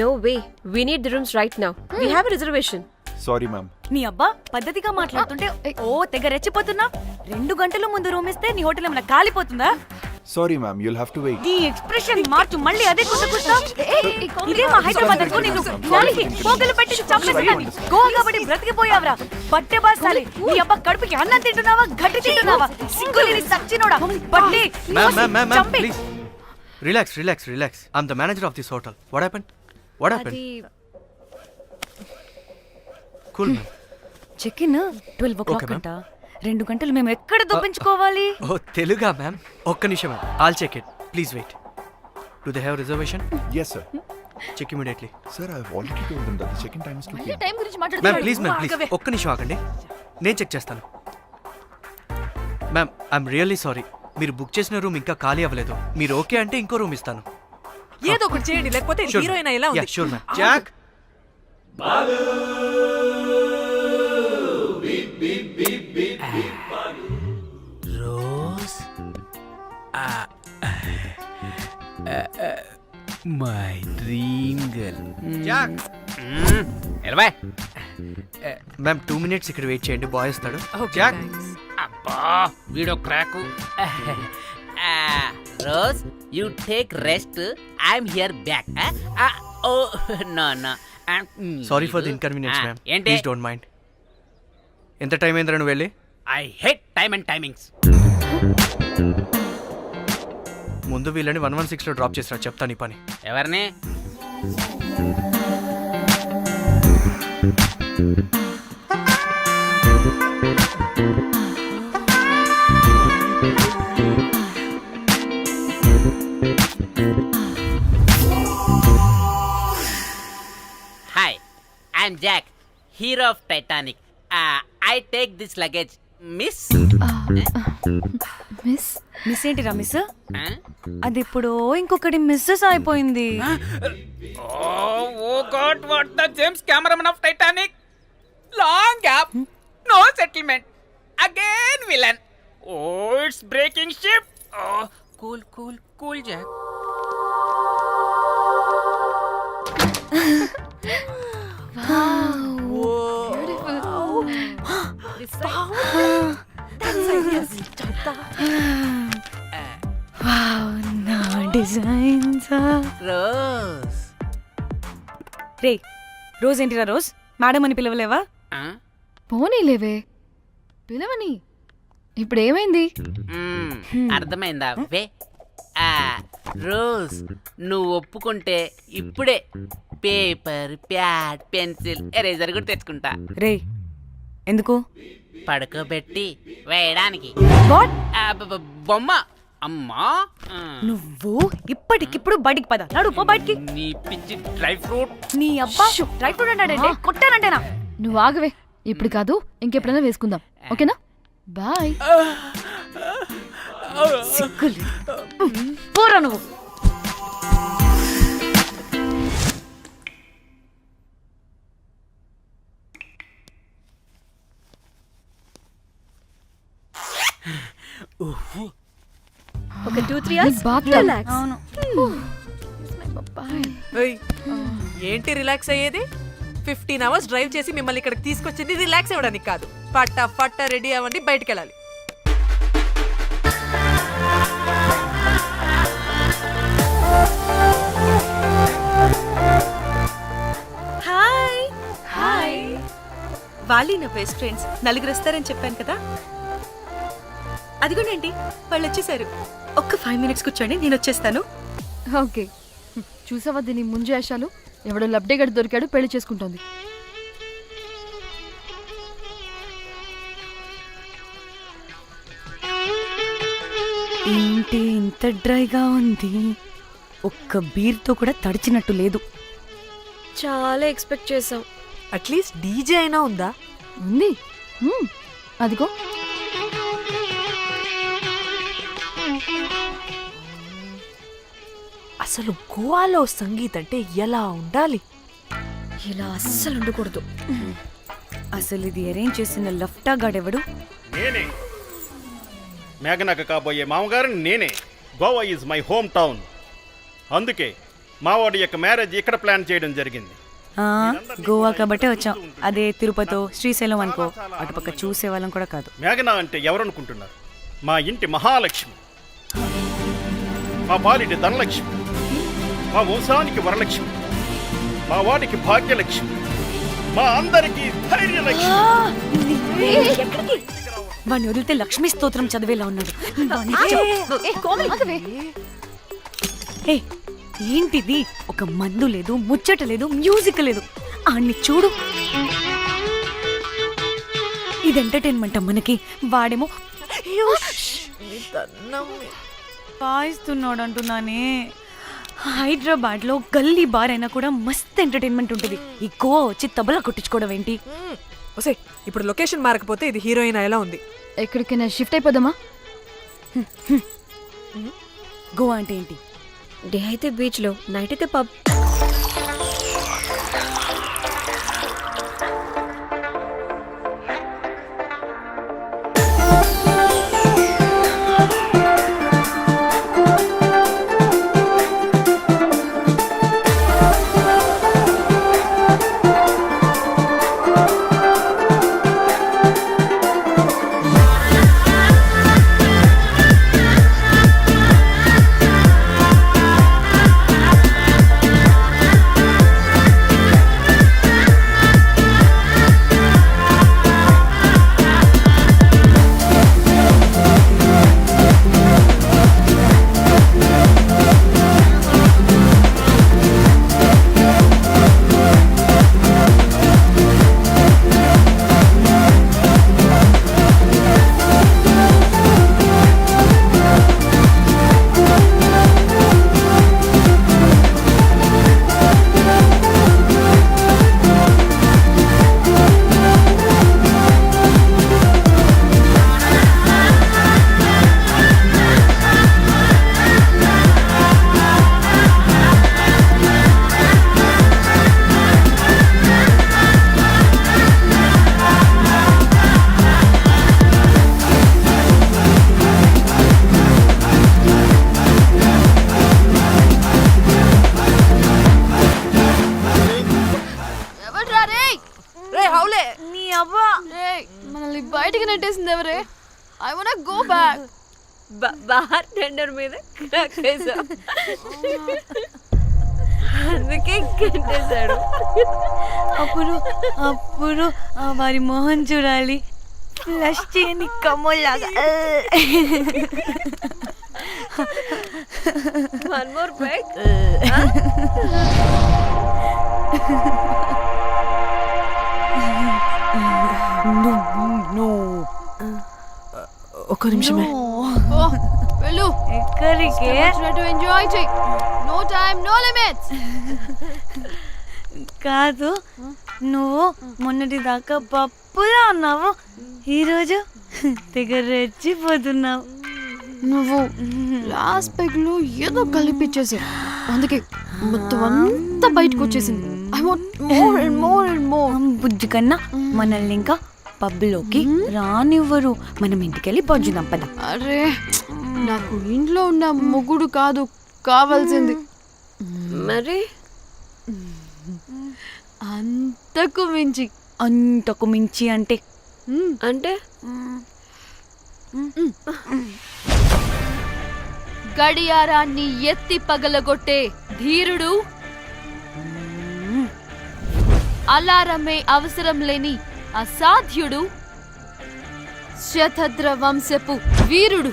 No way, we need the rooms right now. We have reservation. Sorry, ma'am. నీ అబ్బా పద్ధతిగా మాట్లాడుతుంటే ఓ తెగ రెచ్చిపోతున్నా. 2 గంటల ముందు రూమ్ ఇస్తే నీ హోటల్ ఏమైనా కాలిపోతుందా? Sorry, ma'am. You'll have to wait. నీ ఎక్స్ప్రెషన్ మార్చు, మళ్ళీ అదే కుట్టుకుంటా. ఇదే మా హైదరాబాద్ అనుకో, నేను నాలికి పోగలు పెట్టి చంపేస్తాను. గోవా కాబట్టి బ్రతికిపోయావరా బట్టే బాసాలి. నీ అబ్బా కడుపుకి అన్నం తింటున్నావా, గడ్డి తింటున్నావా? సిగ్గులేని సచ్చినోడా బట్టే. Ma'am please relax. I am the manager of this hotel. What happened? Cool ma'am. Check in 12 o'clock అంట. 2 గంటలు మేము ఎక్కడ దొప్పించుకోవాలి? ఓ తెలుగా మ్యామ్? ఒక్క నిమిషం ma'am, I'll check it. Please wait. Do they have reservation? Yes, sir. Check immediately. Sir, I've already told them that the check-in time is 2 p.m. Time గురించి ma'am మాట్లాడుతున్నాడు. Please ఒక్క నిమిషం ఆగండి, నేను చెక్ చేస్తాను. మ్యామ్ ఐఎమ్ రియల్లీ సారీ, మీరు book చేసిన room ఇంకా ఖాళీ అవ్వలేదు. మీరు ఓకే అంటే ఇంకో రూమ్ ఇస్తాను. ఏదో ఒకటి చేయండి, లేకపోతే హీరోయిన్ ఎలా ఉంది? Sure ma'am. Jack Rose my dream girl. Jack ma'am 2 minutes ఇక్కడ వెయిట్ చేయండి, బాయ్ వస్తాడు. Okay, Jack thanks. అబ్బా వీడో crack. Rose you take rest, I'm here back. Oh no sorry for the inconvenience ma'am, ఏంటి? Please don't mind. ఎంత time అయిందిరా నువ్వు వెళ్ళి? I hate time and timings. ముందు వీళ్ళని 116లో డ్రాప్ చేసినా, చెప్తాను నీ పని. ఎవరిని? Hi, I'm Jack, hero of Titanic. I take this luggage miss. Miss ఏంటిరా మిస్? అది ఇప్పుడు ఇంకొకటి మిస్సెస్ అయిపోయింది. Oh God, what the James cameraman of Titanic. Long gap, no settlement, again villain. Oh it's breaking ship. Cool Jack. నా designs. Rose రే Rose ఏంటిరా Rose? Madam అని పిలవలేవా? పోనీలేవే, పిలవని. ఇప్పుడు ఏమైంది? అర్థమైందా? వే రోజ్, నువ్వు ఒప్పుకుంటే ఇప్పుడే పేపర్, ప్యాడ్, పెన్సిల్, ఎరేజర్ కూడా తెచ్చుకుంటా. రే ఎందుకు? పడుకోబెట్టి వేయడానికి. వాట్? బొమ్మ. అమ్మా నువ్వు ఇప్పటికిప్పుడు బయటికి పద. నడు పో బయటికి. నీ పిచ్చి డ్రై ఫ్రూట్. నీ అబ్బా డ్రై ఫ్రూట్ అన్నాడంటే కొట్టానంటేనా? నువ్వు ఆగవే, ఇప్పుడు కాదు ఇంకెప్పుడైనా వేసుకుందాం, ఓకేనా? బాయ్. సిగ్గులు పోరా నువ్వు. ఒక 2-3 hours రిలాక్స్. అవును. ఏయ్, ఏంటి రిలాక్స్ అయ్యేది? 15 hours డ్రైవ్ చేసి మిమ్మల్ని ఇక్కడికి తీసుకొచ్చింది రిలాక్స్ అవ్వడానికి కాదు. పట్ట రెడీ అవ్వండి, బయటికి వెళ్ళాలి. Hi hi. వాళ్ళు నా బెస్ట్ ఫ్రెండ్స్. నలుగురు వస్తారని చెప్పాను కదా. అదిగోనండి వాళ్ళు వచ్చేసారు. ఒక్క 5 minutes కూర్చోండి, నేను వచ్చేస్తాను. ఓకే, చూసావా దీని ముంజేషాలు? ఎవడో లబ్డే గడి దొరికాడు, పెళ్లి చేసుకుంటోంది. ఏంటి ఇంత డ్రైగా ఉంది? ఒక్క బీర్తో కూడా తడిచినట్టు లేదు. చాలా ఎక్స్పెక్ట్ చేసాం. అట్లీస్ట్ డీజే అయినా ఉందా? ఉంది. అదిగో. అసలు గోవాలో సంగీత్ అంటే ఎలా ఉండాలి? ఇలా అస్సలు ఉండకూడదు. అసలు ఇది అరేంజ్ చేసిన లఫ్టా గాడెవడు? నేనే మేఘనకు కాబోయే మామగారిని నేనే. Goa is my home town. అందుకే మావాడి యొక్క మ్యారేజ్ ఇక్కడ ప్లాన్ చేయడం జరిగింది. గోవా కాబట్టే వచ్చాం. అదే తిరుపతి శ్రీశైలం అనుకో, అటుపక్క చూసే వాళ్ళం కూడా కాదు. మేఘన అంటే ఎవరనుకుంటున్నారు? మా ఇంటి మహాలక్ష్మి, మా పాలిటి ధనలక్ష్మి, మా వంశానికి వరలక్ష్మి, మా వాడికి భాగ్యలక్ష్మి, మా అందరికీ ధైర్యలక్ష్మి. వాడిని వదిలితే లక్ష్మీ స్తోత్రం చదివేలా ఉన్నాడు. ఏ, ఏంటిది? ఒక మందు లేదు, ముచ్చట లేదు, మ్యూజిక్ లేదు. ఆన్ని చూడు. ఇది ఎంటర్టైన్మెంట్ మనకి. వాడేమో పాయిస్తున్నాడు అంటున్నానే. హైదరాబాద్ లో గల్లీ బార్ అయినా కూడా మస్త్ ఎంటర్టైన్మెంట్ ఉంటుంది. ఈ గోవా వచ్చి తబలా కొట్టించుకోవడం ఏంటి? ఒసే, ఇప్పుడు లొకేషన్ మారకపోతే ఇది హీరోయిన్ ఎలా ఉంది? ఎక్కడికైనా షిఫ్ట్ అయిపోదామా? గోవా అంటే ఏంటి? డే అయితే బీచ్ లో, నైట్ అయితే పబ్. మనల్ని బయటికి నెట్టేసింది ఎవరే? I want go back. Bar tender మీద క్రాక్ చేసా, అందుకే కట్టేశాడు. అప్పుడు వారి మోహన్ చూడాలి, ఫ్లష్ చేయని కమ్మోల్లాగా. One more back. ఒక్క నిమిషమే. వెళ్ళు. ఎక్కడికి? ఎంజాయ్ చెయ్. No time, no limits. కాదు, నువ్వు మొన్నటి దాకా పప్పులా ఉన్నావు, ఈరోజు తెగ రెచ్చిపోతున్నావు. నువ్వు లాస్ట్ పెగ్ లో ఏదో కలిపిచ్చేసావు, అందుకే మొత్తం అంతా బయటకు వచ్చేసింది. I want more and more and more. బుజ్జి కన్నా మనల్ని ఇంకా పబ్లోకి రానివ్వరు. మనం ఇంటికెళ్ళి పంచుదాం పద. అరే నాకు ఇంట్లో ఉన్న మొగుడు కాదు కావాల్సింది, మరి అంతకు మించి. అంతకు మించి అంటే అంటే గడియారాన్ని ఎత్తి పగలగొట్టే ధీరుడు, అలారమే అవసరం లేని అసాధ్యుడు, శతద్ర వంశపు వీరుడు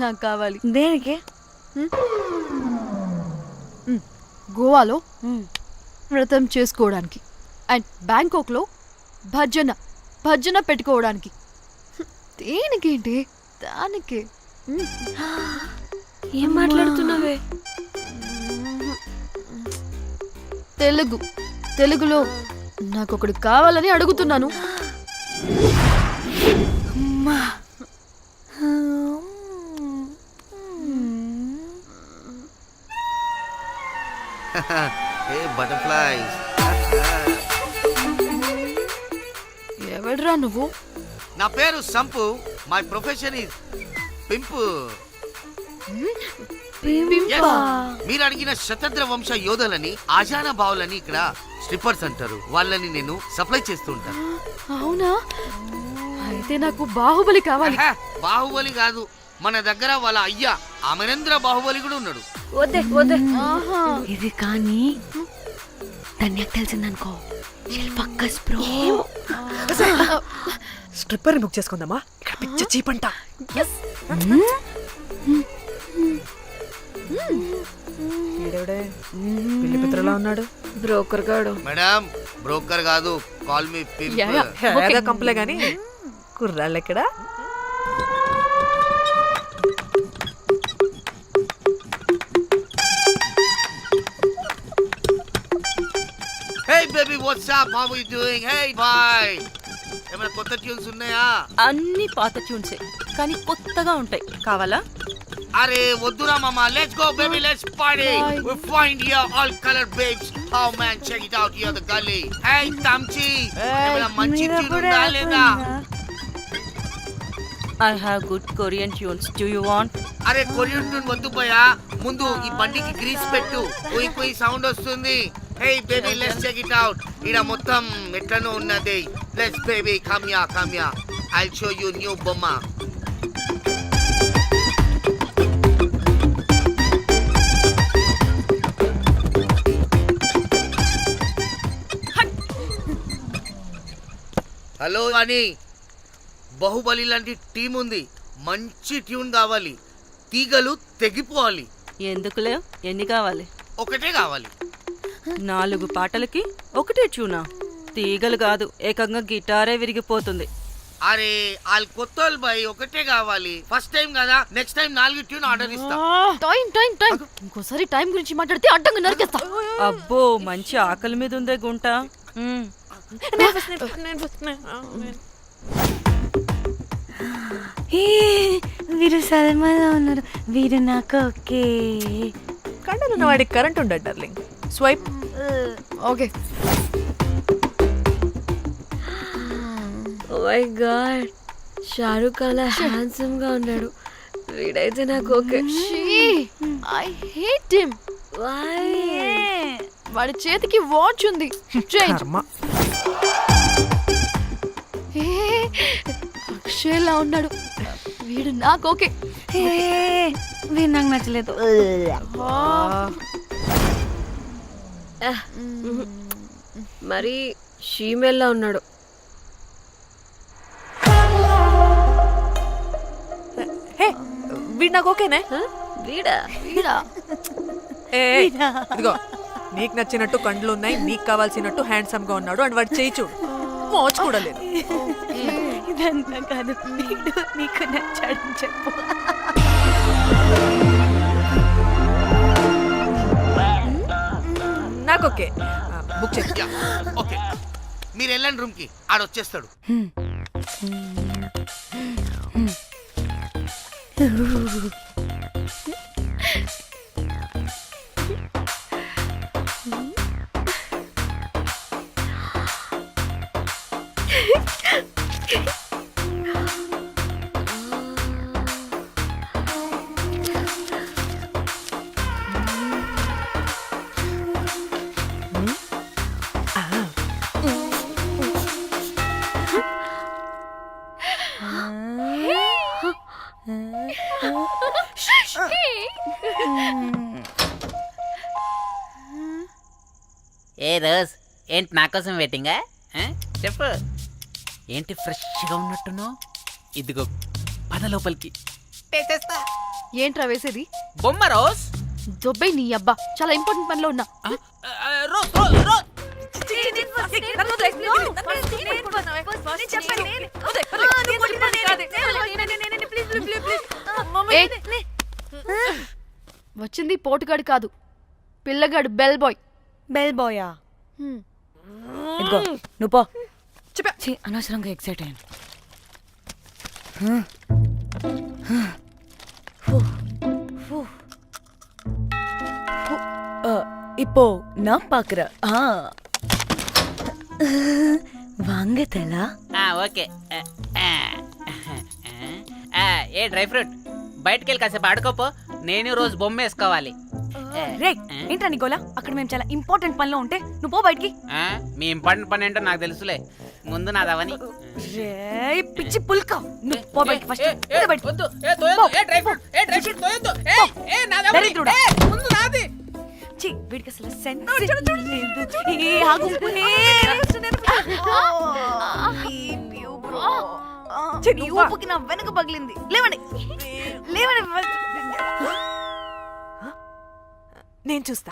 నాకు కావాలి. దేనికి? గోవాలో వ్రతం చేసుకోవడానికి అండ్ బ్యాంకాక్లో భజన పెట్టుకోవడానికి. దేనికేంటి? దానికే. ఏం మాట్లాడుతున్నావే? తెలుగులో నాకొకడు కావాలని అడుగుతున్నాను. బటర్ఫ్లైస్. ఎవడ్రా నువ్వు? నా పేరు Sampu. My profession is pimp. Yes. మీరు అడిగిన శతద్ర వంశ యోధులని, ఆజానా బావులని ఇక్కడ స్ట్రిప్పర్స్ అంటారు. వాళ్ళని నేను సప్లై చేస్తూ ఉంటాను. అవునా? అయితే నాకు బాహుబలి కావాలి. బాహుబలి కాదు, మన దగ్గర వాళ్ళ అయ్యా అమరేంద్ర బాహుబలి కూడా ఉన్నాడు. వద్దే వద్దే. ఇది కానీ ధన్యకు తెలిసిందనుకో, స్ట్రిప్పర్ బుక్ చేసుకుందామా? ఇక్కడ పిచ్చ చీపంట. పెళ్లి పిత్రలా ఉన్నాడు. బ్రోకర్ గాడు. మేడం బ్రోకర్ కాదు, కాల్ మీ ఏదో కంపలే గాని కుర్రాళ్ళు ఎక్కడ? Hey baby, what's up? How are you doing? Hey bye. ఏమైనా కొత్త ట్యూన్స్ ఉన్నాయా? అన్ని పాత ట్యూన్సే కానీ కొత్తగా ఉంటాయి. కావాలా? అరే వద్దురా మామ. Let's go baby, let's party. We find here all colored babes. Oh man, check it out here the gully. Hey Tamchi, ఏమైనా మంచి ట్యూన్ ఉందా లేదా? I have good Korean tunes. Do you want? అరే కొరియన్ ట్యూన్ వద్దు పోయా. ముందు ఈ బండికి గ్రీస్ పెట్టు. పోయి పోయి సౌండ్ వస్తుంది. Hey baby, let's check it out. ఇడ మొత్తం ఎట్లనో ఉన్నది. Let's baby, come here. I'll show you new బొమ్మ. హలో అని బాహుబలి లాంటి టీం ఉంది. మంచి ట్యూన్ కావాలి. తీగలు తెగిపోవాలి. ఎందుకులే? ఎన్ని కావాలి? ఒకటే కావాలి. 4 పాటలకి ఒకటే ట్యూనా? తీగలు కాదు, ఏకంగా గిటారే విరిగిపోతుంది. అరే వాళ్ళు కొత్త వాళ్ళు బాయ్, ఒకటే కావాలి. ఫస్ట్ టైం కదా, నెక్స్ట్ టైం 4 ట్యూన్ ఆర్డర్ ఇస్తా. టైం ఇంకోసారి టైం గురించి మాట్లాడితే అడ్డంగా నరికేస్తా. అబ్బో మంచి ఆకలి మీద ఉందే గుంట. వీరు సల్మాలో ఉన్నారు. వీరు నాకు ఓకే. కండలున్న వాడికి కరెంట్ ఉండడు darling. Swipe. Okay. Oh my god, Shahrukh అలా హ్యాండ్సమ్ గా ఉన్నాడు. వీడైతే నాకు ఓకే. I hate him. వాడి చేతికి వాచ్ ఉంది. చేంజ్. అక్షయ్లా ఉన్నాడు. వీడు నాకు ఓకే. వీడు నాకు నచ్చలేదు. మరి షీమెల్లా ఉన్నాడు. వీడు నాకు ఓకేనే. వీడా? ఇదిగో నీకు నచ్చినట్టు కండ్లు ఉన్నాయి, నీకు కావాల్సినట్టు హ్యాండ్సమ్ గా ఉన్నాడు. అండ్ వాడు చేయి చూడు, మోచ్ కూడా లేదు. ఇదంతా కాదు, వీడు నీకు నచ్చాడని చెప్పు. నాకు ఓకే. బుక్ చేయి. ఓకే, మీరు వెళ్ళండి రూమ్ కి, ఆడొచ్చేస్తాడు. రోజ్ ఏంటి నా కోసం వెయిటింగా చెప్పు ఏంటి ఫ్రెష్గా ఉన్నట్టున్నావు ఇదిగో పద లోపలికి తెస్తా ఏంట్రా వేసేది? బొమ్మ రోజ్ దొబ్బే నీ అబ్బా, చాలా ఇంపార్టెంట్ పనిలో ఉన్నా. రోజ్ రోజ్ రోజ్ వచ్చింది పోటుగాడు కాదు, పిల్లగాడు బెల్ బాయ్. బెల్ బాయా? ఇదిగో నువ్వు పో. ఛీ, అనవసరంగా ఎక్సైట్ అయ్యాను. இப்போ நான் பாக்குறேன். வாங்க தலா. ఓకే ఏ డ్రై ఫ్రూట్ బయటకు వెళ్ళి కాసేపు ఆడుకోపో, నేను రోజు బొమ్మ వేసుకోవాలి. రే ఏంట్రా నీ గోలా? అక్కడ మేము చాలా ఇంపార్టెంట్ పనిలో ఉంటే నువ్వు పో బయటికి. మీ ఇంపార్టెంట్ పని ఏంటో నాకు తెలుసులే, ముందు నాదవని. రే పిచ్చి పుల్క, నువ్వు పో బయటికి ఫస్ట్. దరిద్రుడా. ఛీ, వీడికి అసలు సెన్స్ లేదు. ఏ ఆగు. నీ ఊపుకి నా వెనక పగిలింది. లేవండి లేవండి. నేను చూస్తా.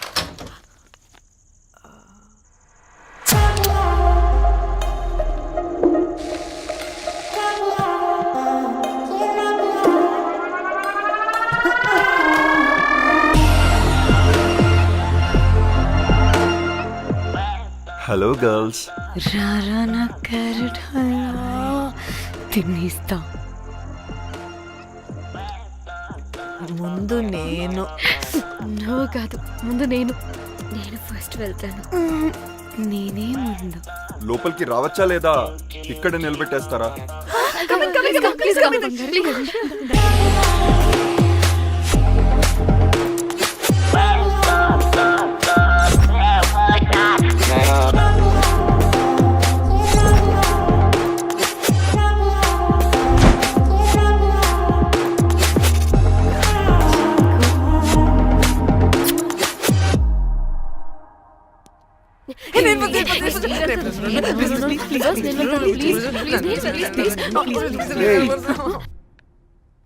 Hello girls. రారా నా క్యారెట్ హల్వా తినేస్తా. ముందు నేను. నువ్వు కాదు, ముందు నేను. నేను ఫస్ట్ వెళ్తాను. నేనే ముందు. లోపలికి రావచ్చా లేదా ఇక్కడ నిలబెట్టేస్తారా?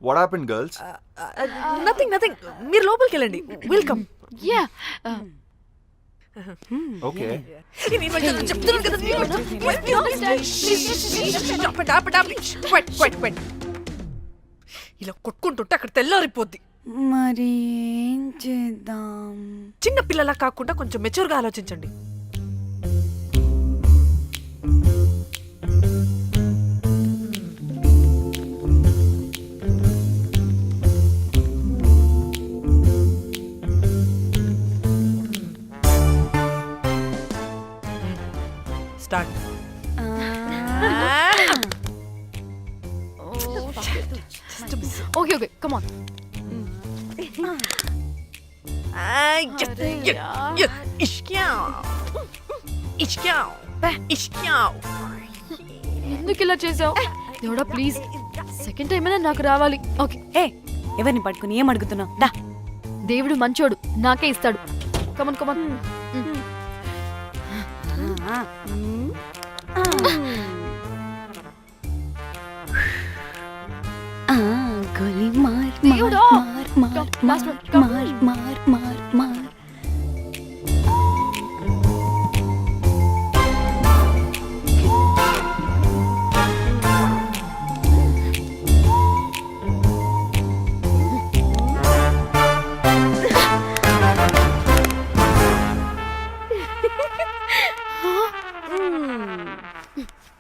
What happened, girls? Nothing nothing. మీరు లోపలికి వెళ్ళండి. వెల్కమ్. యా. Okay. ఇలా కొట్టుకుంటుంటే అక్కడ తెల్లారిపోద్ది. మరి ఏం చేద్దాం? చిన్న పిల్లలా కాకుండా కొంచెం మెచ్యూర్గా ఆలోచించండి. Start. Okay okay, come on. ఎందుకు ఇలా చేసావు? దేవుడా ప్లీజ్, సెకండ్ టైం అయినా నాకు రావాలి. ఓకే. ఏ ఎవరిని పట్టుకుని ఏం అడుగుతున్నావు? దా. దేవుడు మంచోడు, నాకే ఇస్తాడు. Come on come on. గోలీ మార్ దేవుడా. మార్ మార్ మార్ మార్ మార్ మార్.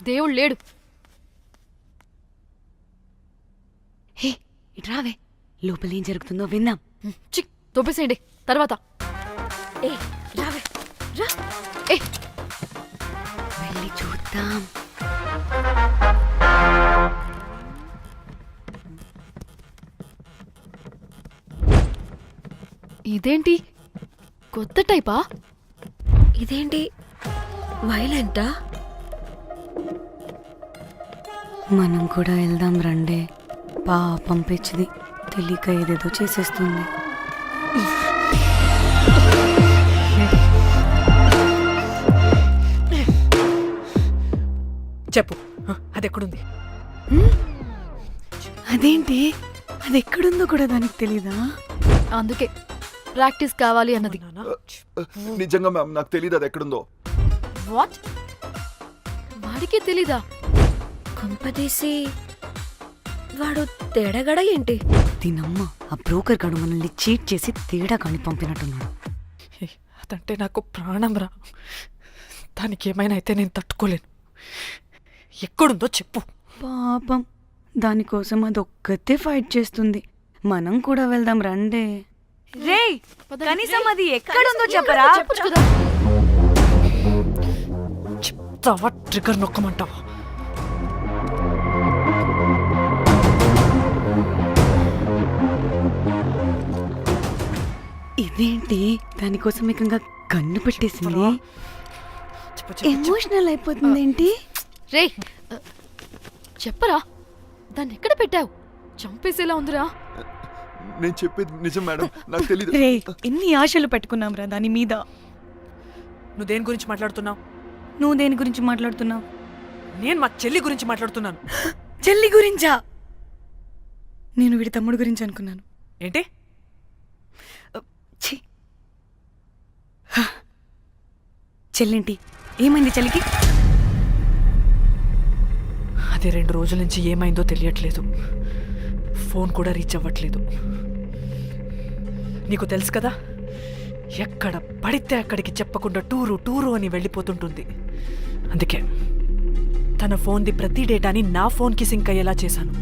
దేవుడు లేడు. హే ఇట్రావే, లోపల ఏం జరుగుతుందో విందాం. చిక్ తోపేసేయండి తర్వాత. ఏ రావే రా. ఏ వెళ్ళి చూద్దాం. ఇదేంటి కొత్త టైపా? ఇదేంటి వైలెంటా? మనం కూడా వెళ్దాం రండే. పాపం పిచ్చిది, తెలియక ఏదేదో చేసేస్తుంది. చెప్పు అది ఎక్కడుంది? అదేంటి అది ఎక్కడుందో కూడా దానికి తెలీదా? అందుకే ప్రాక్టీస్ కావాలి అన్నది. నిజంగా మ్యామ్ నాకు తెలియదు అది ఎక్కడుందో. వాట్? వాడికి తెలీదా? కొంపదీసి వాడు తేడగడ ఏంటి? దీనమ్మ ఆ బ్రోకర్ గాడు మనల్ని చీట్ చేసి తేడా కాని పంపినట్టున్నాడు. అదంటే నాకు ప్రాణం రా. దానికి ఏమైనా అయితే నేను తట్టుకోలేను. ఎక్కడుందో చెప్పు. పాపం దానికోసం అదొక్కతే ఫైట్ చేస్తుంది. మనం కూడా వెళ్దాం రండే. రేయ్ కనీసం అది ఎక్కడుందో చెప్పరా? చెప్పొచ్చు కదా. చెప్తావా? ట్రిగర్ నొక్కమంటావా? ఇదేంటి దానికోసం ఏకంగా కన్ను పెట్టేసింది. ఎమోషనల్ అయిపోతుంది ఏంటి? రే చెప్పరా, దాన్ని ఎక్కడ పెట్టావు? చంపేసేలా ఉందిరా. నేను చెప్పేది నిజం మేడం, నాకు తెలియదు. రే ఎన్ని ఆశలు పెట్టుకున్నాం రా దాని మీద. నువ్వు దేని గురించి మాట్లాడుతున్నావు? నువ్వు దేని గురించి మాట్లాడుతున్నావు? నేను మా చెల్లి గురించి మాట్లాడుతున్నాను. చెల్లి గురించా? నేను వీడి తమ్ముడు గురించి అనుకున్నాను. ఏంటి? ఛీ. చెల్లేంటి ఏమైంది చెల్లికి? అది 2 రోజుల నుంచి ఏమైందో తెలియట్లేదు. ఫోన్ కూడా రీచ్ అవ్వట్లేదు. నీకు తెలుసు కదా, ఎక్కడ పడితే అక్కడికి చెప్పకుండా టూరు టూరు అని వెళ్ళిపోతుంటుంది. అందుకే తన ఫోన్ది ప్రతి డేటాని నా ఫోన్కి సింక్ అయ్యేలా చేశాను.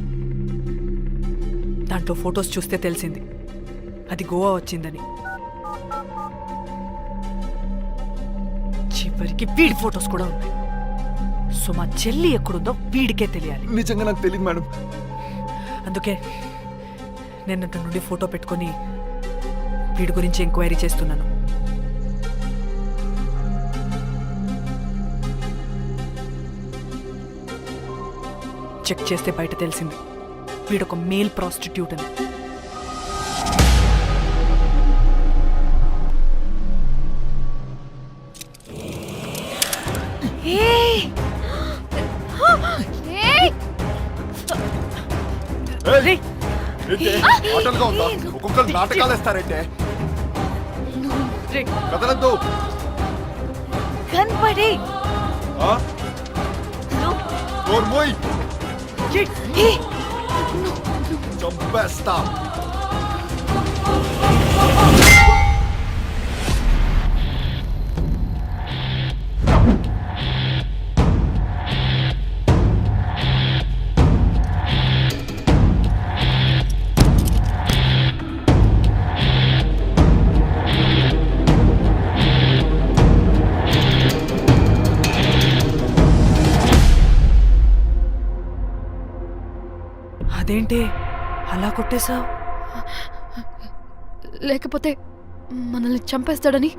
దాంట్లో ఫొటోస్ చూస్తే తెలిసింది అది గోవా వచ్చిందని. చివరికి వీడి ఫొటోస్ కూడా ఉన్నాయి. సో మా చెల్లి ఎక్కడుందో వీడికే తెలియాలి. నిజంగా నాకు తెలియదు మేడం. అందుకే నేను అటు నుండి ఫోటో పెట్టుకొని వీడి గురించి ఎంక్వైరీ చేస్తున్నాను. చెక్ చేస్తే బయట తెలిసింది వీడొక మేల్ ప్రాస్టిట్యూట్ అని. ఆటలుగా ఉందా? ఒక్కొక్కరు నాటకాలు వేస్తారంటే కదలద్దు. కనపడి చంపేస్తా. అదేంటి అలా కొట్టేశావు? లేకపోతే మనల్ని చంపేస్తాడని.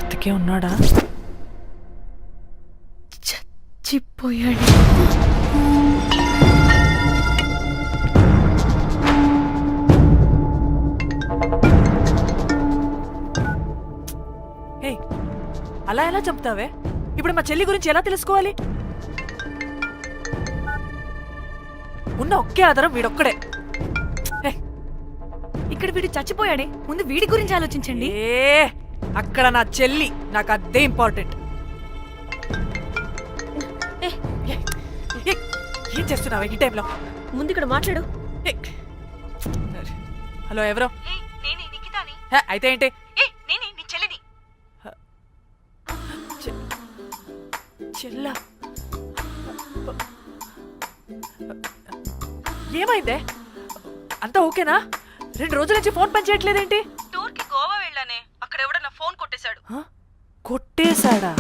బతికే ఉన్నాడా? చచ్చిపోయాడు. అలా ఎలా చంపుతావే? ఇప్పుడు మా చెల్లి గురించి ఎలా తెలుసుకోవాలి? ఉన్న ఒకే ఆధారం వీడొక్కడే. ఇక్కడ వీడు చచ్చిపోయాడే, ముందు వీడి గురించి ఆలోచించండి. అక్కడ నా చెల్లి, నాకు అదే ఇంపార్టెంట్. ఏం చేస్తున్నావే ఈ టైంలో? ముందు ఇక్కడ మాట్లాడు. హలో, ఎవరో? అయితే ఏంటి? చెల్లా, ఏమైందే? అంతా ఓకేనా? 2 రోజుల నుంచి ఫోన్ పని చేయట్లేదేంటి? టూర్ కి గోవా వెళ్ళానే, అక్కడ ఎవడో నా ఫోన్ కొట్టేశాడు. కొట్టేశాడా?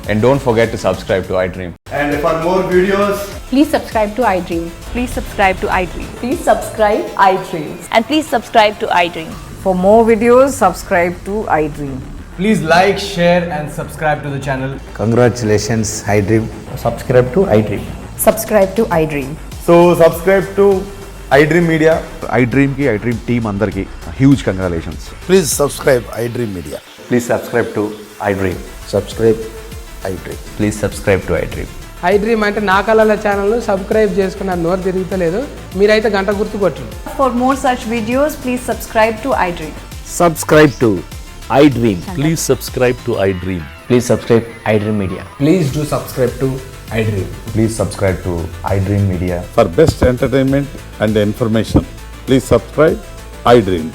And don't forget to subscribe to iDream. And for more videos, Please subscribe to iDream. Please subscribe to iDream. Please subscribe iDream. And please subscribe to iDream. For more videos, subscribe to iDream. Please like, share, and subscribe to the channel. congratulations, iDream. Subscribe to iDream. Subscribe to iDream. So subscribe to iDream Media. iDream ki iDream team andarki huge congratulations. Please subscribe iDream Media. Please subscribe to iDream. Subscribe iDream. Please subscribe to iDream. iDream అంటే నా కళల channel subscribe చేసుకున్న నోరు తిరుగుతలేదు మీరైతే గంట గుర్తు కొట్టండి. For more such videos, please subscribe to iDream. Subscribe to iDream. Please subscribe to iDream. Please subscribe iDream Media. Please do subscribe to iDream. Please subscribe to iDream Media. For best entertainment and information, please subscribe iDream.